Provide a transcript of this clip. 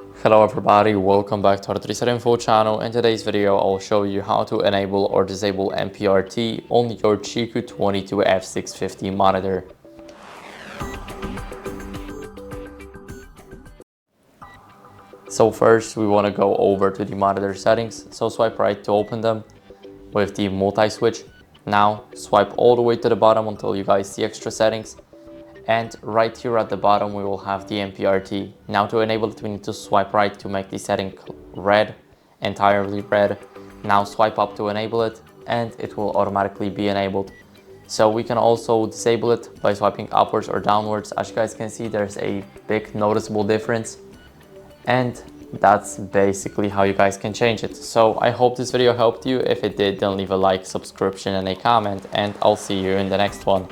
Hello everybody, welcome back to our Reset Info channel. In today's video, I'll show you how to enable or disable MPRT on your CHiQ 22F650 monitor. So first, we want to go over to the monitor settings. So swipe right to open them with the multi-switch. Now swipe all the way to the bottom until you guys see extra settings. And right here at the bottom, we will have the MPRT. Now to enable it, we need to swipe right to make the setting red, entirely red. Now swipe up to enable it, and it will automatically be enabled. So we can also disable it by swiping upwards or downwards. As you guys can see, there's a big noticeable difference. And that's basically how you guys can change it. So I hope this video helped you. If it did, then leave a like, subscription, and a comment, and I'll see you in the next one.